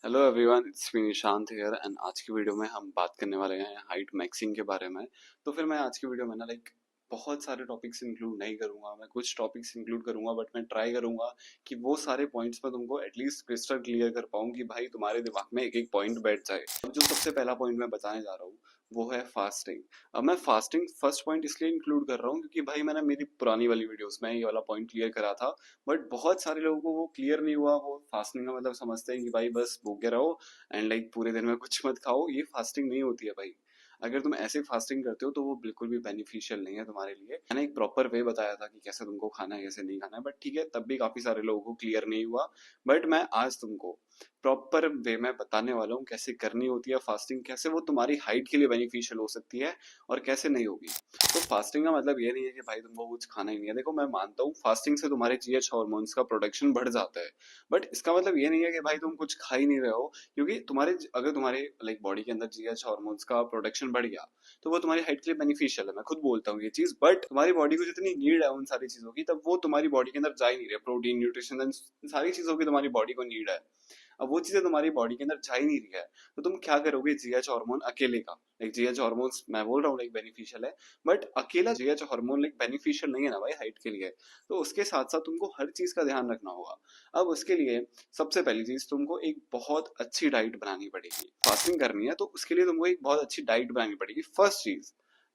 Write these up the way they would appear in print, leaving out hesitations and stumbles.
Hello everyone, it's me Nishant here and आज की video में हम बात करने वाले हैं हाइट मैक्सिंग के बारे में। तो फिर मैं आज की वीडियो में ना बहुत सारे टॉपिक्स इंक्लूड नहीं करूंगा, मैं कुछ टॉपिक्स इंक्लूड करूंगा, बट मैं ट्राई करूंगा कि वो सारे पॉइंट्स में तुमको एटलीस्ट क्रिस्टल क्लियर कर पाऊँ कि भाई तुम्हारे दिमाग में एक एक पॉइंट बैठ जाए। अब जो सबसे पहला पॉइंट मैं बताने जा रहा हूँ वो है फास्टिंग। अब मैं फास्टिंग फर्स्ट पॉइंट इसलिए इंक्लूड कर रहा हूँ क्योंकि भाई मैंने मेरी पुरानी वाली वीडियोस में ये वाला पॉइंट क्लियर करा था, बट बहुत सारे लोगों को वो क्लियर नहीं हुआ। वो फास्टिंग का मतलब समझते हैं कि भाई बस भूखे रहो एंड पूरे दिन में कुछ मत खाओ। ये फास्टिंग नहीं होती है भाई। अगर तुम ऐसे फास्टिंग करते हो तो वो बिल्कुल भी बेनिफिशियल नहीं है तुम्हारे लिए। मैंने एक प्रॉपर वे बताया था कि कैसे तुमको खाना है कैसे नहीं खाना है, बट ठीक है तब भी काफी सारे लोगों को क्लियर नहीं हुआ। बट मैं आज तुमको प्रॉपर वे में बताने वाला हूँ कैसे करनी होती है फास्टिंग, कैसे वो तुम्हारी हाइट के लिए बेनिफिशियल हो सकती है और कैसे नहीं होगी। तो फास्टिंग का मतलब ये नहीं है कि भाई तुमको कुछ खाना ही नहीं है। देखो मैं मानता हूँ फास्टिंग से तुम्हारे जीएच हार्मोन्स का प्रोडक्शन बढ़ जाता है, बट इसका मतलब ये नहीं है कि भाई तुम कुछ खा ही नहीं रहे हो। क्योंकि तुम्हारे अगर तुम्हारे बॉडी के अंदर जीएच हार्मोन्स का प्रोडक्शन बढ़ गया तो वो तुम्हारी हाइट के लिए बेनिफिशियल है, मैं खुद बोलता हूँ ये चीज। बट तुम्हारी बॉडी को जितनी नीड है उन सारी चीजों की, तब वो तुम्हारी बॉडी के अंदर जा ही नहीं रही। प्रोटीन न्यूट्रिशन सारी चीजों की तुम्हारी बॉडी को नीड है। अब वो चीजें तुम्हारी बॉडी के अंदर जा ही नहीं रही है, तो तुम क्या करोगे जीएच हार्मोन अकेले का। जीएच हार्मोन मैं बोल रहा हूँ बेनिफिशियल है, बट अकेला जीएच हार्मोन बेनिफिशियल नहीं है ना भाई हाइट के लिए। तो उसके साथ साथ तुमको हर चीज का ध्यान रखना होगा। अब उसके लिए सबसे पहली चीज तुमको एक बहुत अच्छी डाइट बनानी पड़ेगी। फास्टिंग करनी है तो उसके लिए तुमको एक बहुत अच्छी डाइट बनानी पड़ेगी। फर्स्ट चीज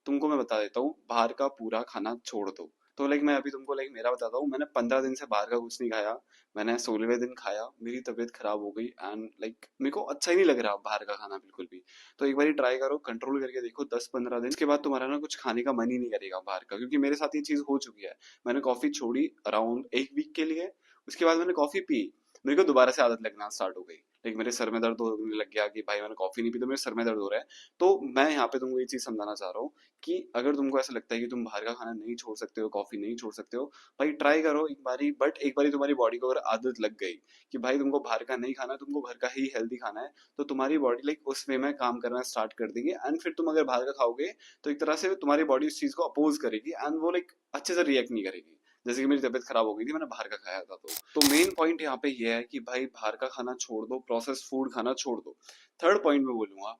तुमको मैं बता देता हूँ, बाहर का पूरा खाना छोड़ दो। तो मैं अभी तुमको मेरा बताता हूँ। मैंने 15 दिन से बाहर का कुछ नहीं खाया। मैंने 16वें दिन खाया, मेरी तबीयत खराब हो गई एंड मेरे को अच्छा ही नहीं लग रहा बाहर का खाना बिल्कुल भी। तो एक बार ट्राई करो, कंट्रोल करके देखो 10-15 दिन, इसके बाद तुम्हारा ना कुछ खाने का मन ही नहीं करेगा बाहर का। क्योंकि मेरे साथ ये चीज हो चुकी है। मैंने कॉफी छोड़ी अराउंड एक वीक के लिए, उसके बाद मैंने कॉफी पी, मेरे को दोबारा से आदत लगना स्टार्ट हो गई। मेरे सर में दर्द होने लग गया कि भाई मैंने कॉफी नहीं पी तो मेरे सर में दर्द हो रहा है। तो मैं यहाँ पे तुमको ये चीज समझाना चाह रहा हूँ कि अगर तुमको ऐसा लगता है कि तुम बाहर का खाना नहीं छोड़ सकते हो, कॉफी नहीं छोड़ सकते हो, भाई ट्राई करो एक बारी। बट एक बारी तुम्हारी बॉडी को अगर आदत लग गई कि भाई तुमको बाहर का नहीं खाना, तुमको घर का ही हेल्दी खाना है, तो तुम्हारी बॉडी उस वे में काम करना स्टार्ट कर देगी। एंड फिर तुम अगर बाहर का खाओगे तो एक तरह से तुम्हारी बॉडी उस चीज को अपोज करेगी एंड वो अच्छे से रिएक्ट नहीं करेगी। जैसे कि मेरी तबीयत खराब हो गई थी, मैंने बाहर का खाया था। तो मेन पॉइंट यहाँ पे ये है कि भाई बाहर का खाना छोड़ दो, प्रोसेस फूड खाना छोड़ दो। थर्ड पॉइंट में बोलूंगा,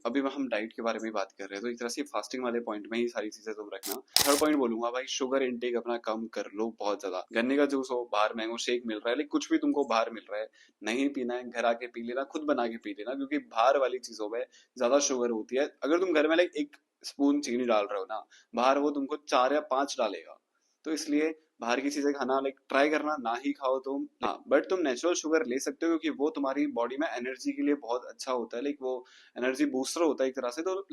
अभी हम डाइट के बारे में बात कर रहे हैं तो एक तरह से फास्टिंग वाले पॉइंट में ही सारी चीजें तुम रखना। थर्ड पॉइंट बोलूंगा भाई, शुगर इनटेक अपना कम कर लो बहुत ज्यादा। गन्ने का जूस हो, बाहर मैंगो शेक मिल रहा है, कुछ भी तुमको बाहर मिल रहा है, नहीं पीना है घर आके पी लेना, खुद बना के पी लेना। क्योंकि बाहर वाली चीजों में ज्यादा शुगर होती है। अगर तुम घर में एक स्पून चीनी डाल रहे हो ना, बाहर वो तुमको 4 या 5 डालेगा। तो इसलिए बाहर की चीजें खाना ट्राई करना ना ही खाओ तुम। हाँ बट तुम नेचुरल शुगर ले सकते हो क्योंकि वो तुम्हारी बॉडी में एनर्जी के लिए बहुत अच्छा होता है। वो एनर्जी बूस्टर होता है एक तरह से। तो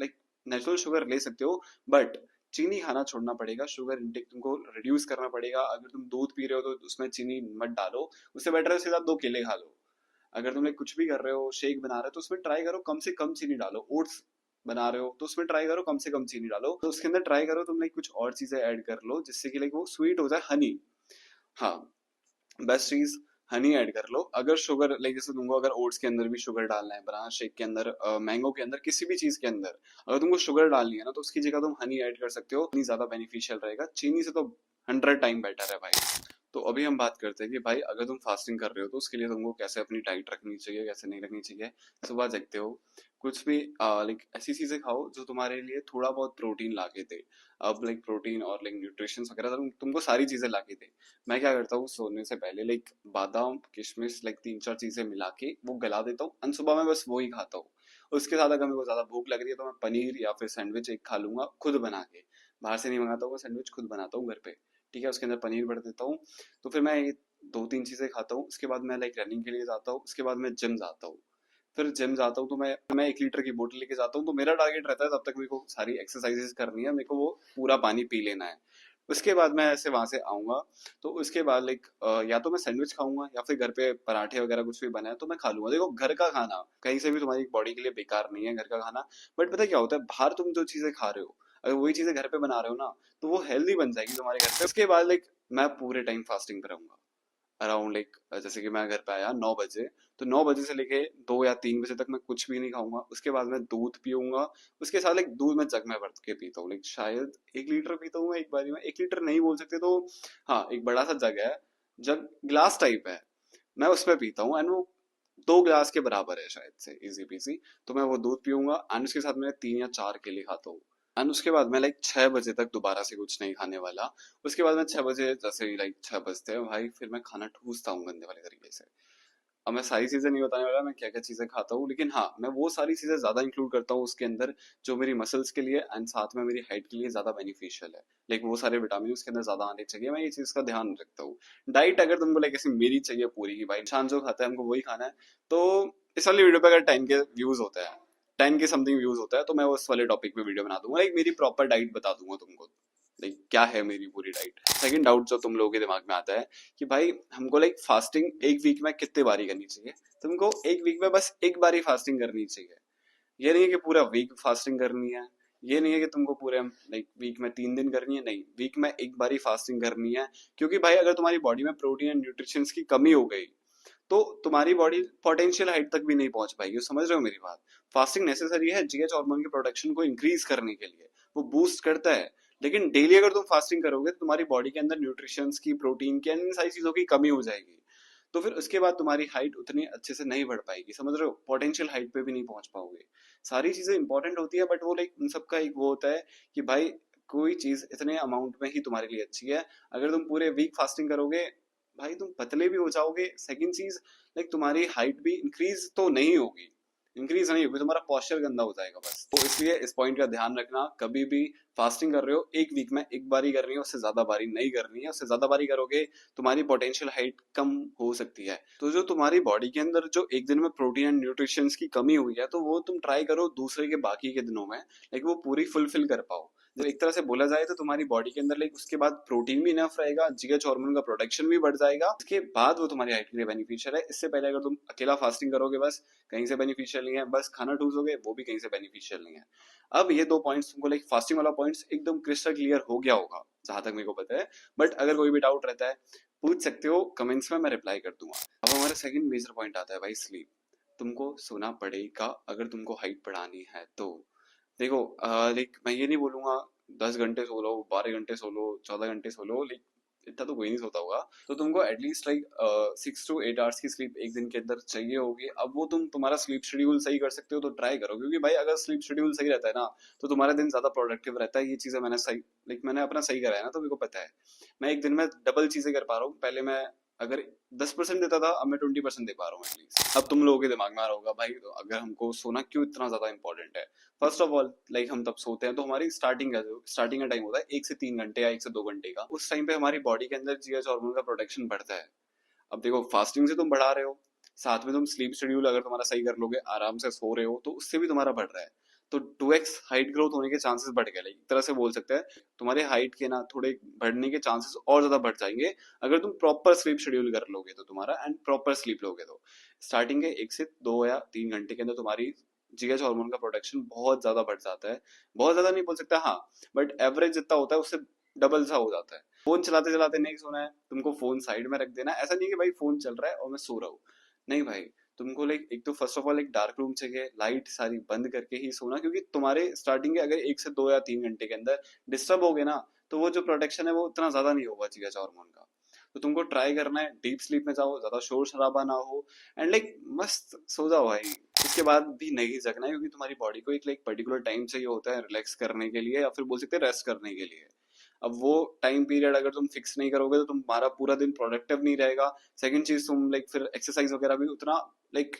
नेचुरल शुगर ले सकते हो, बट चीनी खाना छोड़ना पड़ेगा। शुगर इंटेक तुमको रिड्यूस करना पड़ेगा। अगर तुम दूध पी रहे हो तो उसमें चीनी मत डालो, उससे बेटर है उसके साथ 2 केले खा लो। अगर तुम कुछ भी कर रहे हो, शेक बना रहे हो, तो उसमें ट्राई करो कम से कम चीनी डालो। ओट्स बना रहे हो तो उसमें ट्राई करो कम से कम चीनी डालो। तो उसके अंदर ट्राई करो तुम कुछ और चीजें ऐड कर लो जिससे कि वो स्वीट हो जाए। हनी, हाँ बेस्ट चीज, हनी ऐड कर लो। अगर शुगर जैसे तुमको अगर ओट्स के अंदर भी शुगर डालना है, बनाना शेक के अंदर, मैंगो के अंदर, किसी भी चीज के अंदर अगर तुमको शुगर डालनी है ना, तो उसकी जगह तुम हनी ऐड कर सकते हो। हनी ज्यादा बेनिफिशियल रहेगा चीनी से, तो 100 टाइम बेटर है भाई। तो अभी हम बात करते हैं कि भाई अगर तुम फास्टिंग कर रहे हो तो उसके लिए तुमको कैसे अपनी डाइट रखनी चाहिए कैसे नहीं रखनी चाहिए। सुबह जगते हो, कुछ भी ऐसी चीजें खाओ जो तुम्हारे लिए थोड़ा बहुत प्रोटीन ला के दे। अब प्रोटीन और न्यूट्रिशन वगैरह तुमको सारी चीजें ला के दे। मैं क्या करता हूँ सोने से पहले बादाम किशमिश 3-4 चीजें मिला के वो गला देता हूँ एंड सुबह में बस वो ही खाता हूँ। उसके साथ अगर मेरे को ज्यादा भूख लग रही है तो मैं पनीर या फिर सैंडविच एक खा लूंगा खुद बना के। बाहर से नहीं मंगाता हूँ, सैंडविच खुद बनाता हूँ घर पे। ठीक है, उसके अंदर पनीर भर देता हूँ। तो फिर मैं ये 2-3 चीजें खाता हूँ। उसके बाद मैं रनिंग के लिए जाता हूँ, उसके बाद मैं जिम जाता हूँ। फिर जिम जाता हूँ तो मैं 1 लीटर की बोतल लेके जाता हूँ। तो मेरा टारगेट रहता है तब तक मेरे को सारी एक्सरसाइजेस करनी है, मेरे को वो पूरा पानी पी लेना है। उसके बाद मैं ऐसे वहां से आऊंगा। तो उसके बाद या तो मैं सैंडविच खाऊंगा या फिर घर पे पराठे वगैरह कुछ भी बना है तो मैं खा लूंगा। देखो घर का खाना कहीं से भी तुम्हारी बॉडी के लिए बेकार नहीं है, घर का खाना। बट पता है क्या होता है, बाहर तुम जो चीजें खा रहे हो अगर वही चीजें घर पे बना रहे हो ना, तो वो हेल्दी बन जाएगी तुम्हारे घर पे। उसके बाद मैं पूरे टाइम फास्टिंग पे रहूंगा। अराउंड जैसे कि मैं घर पे आया 9 बजे, तो 9 बजे से लेके 2 या 3 बजे तक मैं कुछ भी नहीं खाऊंगा। उसके बाद मैं दूध पीऊंगा। उसके साथ दूध में जग में भर के पीता हूँ। शायद 1 लीटर पीता हूँ मैं एक बारी में। 1 लीटर नहीं बोल सकते तो हाँ, एक बड़ा सा जग है, जग ग्लास टाइप है, मैं उसमें पीता हूँ। एंड वो 2 ग्लास के बराबर है शायद से, इजी पीजी। तो मैं वो दूध पीऊंगा एंड उसके साथ मैं 3 या 4 केले खाता हूँ। एंड उसके बाद मैं लाइक 6 बजे तक दोबारा से कुछ नहीं खाने वाला। उसके बाद मैं 6 बजे, जैसे ही लाइक 6 बजते हैं भाई, फिर मैं खाना ठूसता हूँ गंदे वाले तरीके से। अब मैं सारी चीजें नहीं बताने वाला मैं क्या क्या चीजें खाता हूँ, लेकिन हाँ मैं वो सारी चीजें ज्यादा इंक्लूड करता हूँ उसके अंदर जो मेरी मसल्स के लिए एंड साथ में मेरी हाइट के लिए ज्यादा बेनिफिशियल है। लाइक वो सारे विटामिन उसके अंदर ज्यादा आने चाहिए, मैं ये चीज का ध्यान रखता हूँ। डाइट अगर तुमको लाइक ऐसी मेरी चाहिए पूरी की भाई, इंसान जो खाता है हमको वही खाना है, तो इस वाली वीडियो पे अगर 10 के व्यूज होता है, 10 के समथिंग व्यूज होता है, तो मैं उस वाले टॉपिक पे वीडियो बना दूंगा, लाइक मेरी प्रॉपर डाइट बता दूंगा तुमको, लाइक क्या है मेरी पूरी डाइट। सेकंड डाउट जो तुम लोगों के दिमाग में आता है कि भाई हमको लाइक फास्टिंग एक वीक में कितने बारी करनी चाहिए। तुमको एक वीक में बस एक बार ही फास्टिंग करनी चाहिए। ये नहीं है कि पूरा वीक फास्टिंग करनी है, ये नहीं है कि तुमको पूरे लाइक वीक में 3 दिन करनी है, नहीं, वीक में एक बार ही फास्टिंग करनी है। क्योंकि भाई अगर तुम्हारी बॉडी में प्रोटीन एंड न्यूट्रिशन की कमी हो गई तो तुम्हारी बॉडी पोटेंशियल हाइट तक भी नहीं पहुंच पाएगी। समझ रहे हो मेरी बात? फास्टिंग नेसेसरी है जीएच हार्मोन के प्रोडक्शन को इंक्रीज करने के लिए, वो बूस्ट करता है। लेकिन डेली अगर तुम फास्टिंग करोगे तो तुम्हारी बॉडी के अंदर न्यूट्रिशन की, प्रोटीन की, इन सारी चीजों की कमी हो जाएगी। तो फिर उसके बाद तुम्हारी हाइट उतनी अच्छे से नहीं बढ़ पाएगी। समझ रहे हो? पोटेंशियल हाइट पे भी नहीं पहुंच पाओगे। सारी चीजें इंपॉर्टेंट होती है, बट वो लाइक उन सबका एक वो होता है कि भाई कोई चीज इतने अमाउंट में ही तुम्हारे लिए अच्छी है। अगर तुम पूरे वीक फास्टिंग करोगे भाई तुम पतले भी हो जाओगे। सेकंड चीज, लाइक तुम्हारी हाइट भी इंक्रीज तो नहीं होगी, इंक्रीज नहीं होगी, तुम्हारा पॉस्चर गंदा हो जाएगा बस। तो इसलिए इस पॉइंट का ध्यान रखना, कभी भी फास्टिंग कर रहे हो एक वीक में एक बारी करनी है, उससे ज्यादा बारी नहीं करनी है। उससे ज्यादा बारी करोगे तुम्हारी पोटेंशियल हाइट कम हो सकती है। तो जो तुम्हारी बॉडी के अंदर जो एक दिन में प्रोटीन एंड न्यूट्रिशन की कमी हुई है, तो वो तुम ट्राई करो दूसरे के बाकी के दिनों में, लाइक वो पूरी फुलफिल कर पाओ। जब एक तरह से बोला जाए तो तुम्हारी बॉडी के अंदर लाइक उसके बाद प्रोटीन भी इनफ रहेगा, जीएच हार्मोन का प्रोडक्शन भी बढ़ जाएगा, इसके बाद वो तुम्हारी हाइट के लिए बेनिफिशियल है। इससे पहले अगर तुम अकेला फास्टिंग करोगे बस कहीं से बेनिफिशियल नहीं है, बस खाना ठूसोगे वो भी कहीं से बेनिफिशियल नहीं है। अब ये 2 पॉइंट्स तुमको लाइक फास्टिंग वाला पॉइंट्स एकदम क्रिस्टल क्लियर हो गया होगा जहां तक मेरे को पता है। बट अगर कोई भी डाउट रहता है पूछ सकते हो कमेंट्स में, मैं रिप्लाई कर दूंगा। अब हमारा सेकंड मेजर पॉइंट आता है भाई, स्लीप। तुमको सोना पड़ेगा अगर तुमको हाइट बढ़ानी है तो। देखो लाइक मैं ये नहीं बोलूंगा 10 घंटे सो लो, 12 घंटे सो लो, 14 घंटे सो लो, लाइक इतना तो कोई नहीं सोता होगा। तो तुमको एटलीस्ट लाइक 6 to 8 आवर्स की स्लीप एक दिन के अंदर चाहिए होगी। अब वो तुम्हारा स्लीप शेड्यूल सही कर सकते हो तो ट्राई करो, क्योंकि भाई अगर स्लीप शेड्यूल सही रहता है ना तो तुम्हारा दिन ज्यादा प्रोडक्टिव रहता है। ये चीजें मैंने सही, लाइक मैंने अपना सही करा है ना, तो मेरे को पता है मैं एक दिन में डबल चीजें कर पा रहा हूँ। पहले मैं अगर 10% देता था, अब मैं 20% दे पा रहा हूँ एटलीस्ट। अब तुम लोगों के दिमाग में आ रहा होगा भाई तो अगर हमको सोना क्यों इतना ज्यादा इंपॉर्टेंट है। फर्स्ट ऑफ ऑल लाइक हम तब सोते हैं तो हमारी स्टार्टिंग का टाइम होता है 1 से 3 घंटे या 1 से 2 घंटे का। उस टाइम पे हमारी बॉडी के अंदर जीएच हार्मोन का प्रोडक्शन बढ़ता है। अब देखो फास्टिंग से तुम बढ़ा रहे हो, साथ में तुम स्लीप शेड्यूल अगर तुम्हारा सही कर लोगे, आराम से सो रहे हो, तो उससे भी तुम्हारा बढ़ रहा है। तो 2x हाइट ग्रोथ होने के चांसेस बढ़ गए। एक तरह से बोल सकते हैं तुम्हारे हाइट के ना थोड़े बढ़ने के चांसेस और ज्यादा बढ़ जाएंगे अगर तुम प्रॉपर स्लीप शेड्यूल कर लोगे तो तुम्हारा, एंड प्रॉपर स्लीप लोगे तो स्टार्टिंग के 1 से 2 या 3 घंटे के अंदर तुम्हारी जीएच हार्मोन का प्रोडक्शन बहुत ज्यादा बढ़ जाता है। बहुत ज्यादा नहीं बोल सकता हाँ, बट एवरेज जितना होता है उससे डबल सा हो जाता है। फोन चलाते चलाते नहीं सोना है तुमको, फोन साइड में रख देना है। ऐसा नहीं कि भाई फोन चल रहा है और मैं सो रहा हूँ, नहीं भाई। तुमको लाइक एक तो फर्स्ट ऑफ ऑल एक डार्क रूम चाहिए, लाइट सारी बंद करके ही सोना, क्योंकि तुम्हारे स्टार्टिंग के अगर 1 से 2 या 3 घंटे के अंदर डिस्टर्ब हो गए ना तो वो जो प्रोटेक्शन है वो उतना ज्यादा नहीं होगा जीएच हार्मोन का। तो तुमको ट्राई करना है डीप स्लीप में जाओ, ज्यादा शोर शराबा ना हो, एंड लाइक मस्त सो जाओ भाई। इसके बाद भी नहीं जगना है, क्योंकि तुम्हारी बॉडी को एक लाइक पर्टिकुलर टाइम चाहिए होता है रिलैक्स करने के लिए, या फिर बोल सकते हैं रेस्ट करने के लिए। अब वो टाइम पीरियड अगर तुम फिक्स नहीं करोगे तो तुम्हारा पूरा दिन प्रोडक्टिव नहीं रहेगा। सेकंड चीज, तुम लाइक फिर एक्सरसाइज वगैरह भी उतना लाइक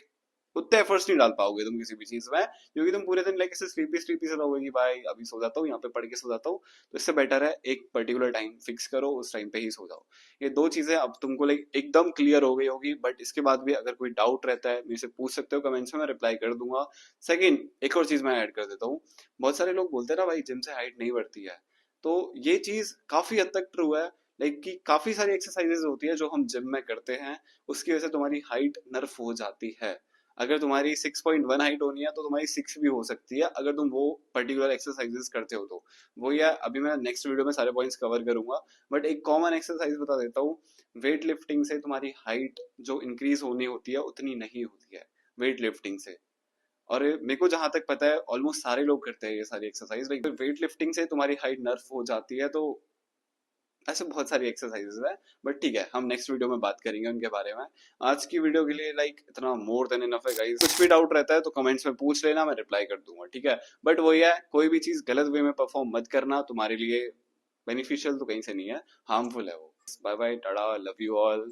उतने एफर्ट्स नहीं डाल पाओगे तुम किसी भी चीज में, क्योंकि तुम पूरे दिन लाइक ऐसे स्लीपी स्लीपी से रहोगे कि भाई अभी सो जाता हूँ, यहाँ पे पढ़ के सो जाता हूँ। तो इससे बेटर है एक पर्टिकुलर टाइम फिक्स करो, उस टाइम पे ही सो जाओ। ये 2 चीजें अब तुमको लाइक एकदम क्लियर हो गई होगी। बट इसके बाद भी अगर कोई डाउट रहता है मेरे से पूछ सकते हो कमेंट्स में, मैं रिप्लाई कर दूंगा। सेकंड, एक और चीज मैं ऐड कर देता हूँ। बहुत सारे लोग बोलते हैं ना भाई जिम से हाइट नहीं बढ़ती है, तो ये चीज काफी हद तक ट्रू है। लाइक कि काफी सारी एक्सरसाइजेज होती है जो हम जिम में करते हैं, उसकी वजह से तुम्हारी हाइट नर्फ हो जाती है। अगर तुम्हारी 6.1 हाइट होनी है तो तुम्हारी 6 भी हो सकती है अगर तुम वो पर्टिकुलर एक्सरसाइजेस करते हो तो। वो या अभी मैं नेक्स्ट वीडियो में सारे पॉइंट्स कवर करूंगा, बट एक कॉमन एक्सरसाइज बता देता हूँ। वेट लिफ्टिंग से तुम्हारी हाइट जो इंक्रीज होनी होती है उतनी नहीं होती है वेट लिफ्टिंग से। और मेरे को जहां तक पता है ऑलमोस्ट सारे लोग करते हैं ये सारी एक्सरसाइज। लाइक वेट लिफ्टिंग से तुम्हारी हाइट नर्फ हो जाती है, तो ऐसे बहुत सारी एक्सरसाइजेस है, बट ठीक है हम नेक्स्ट वीडियो में बात करेंगे उनके बारे में। आज की वीडियो के लिए इतना मोर देन इनफ है गाइस। कुछ भी डाउट रहता है तो कमेंट्स में पूछ लेना, मैं रिप्लाई कर दूंगा, ठीक है। बट वही है, कोई भी चीज गलत वे में परफॉर्म मत करना, तुम्हारे लिए बेनिफिशियल तो कहीं से नहीं है, हार्मफुल है वो। बाय बाय, टाटा, लव यू ऑल।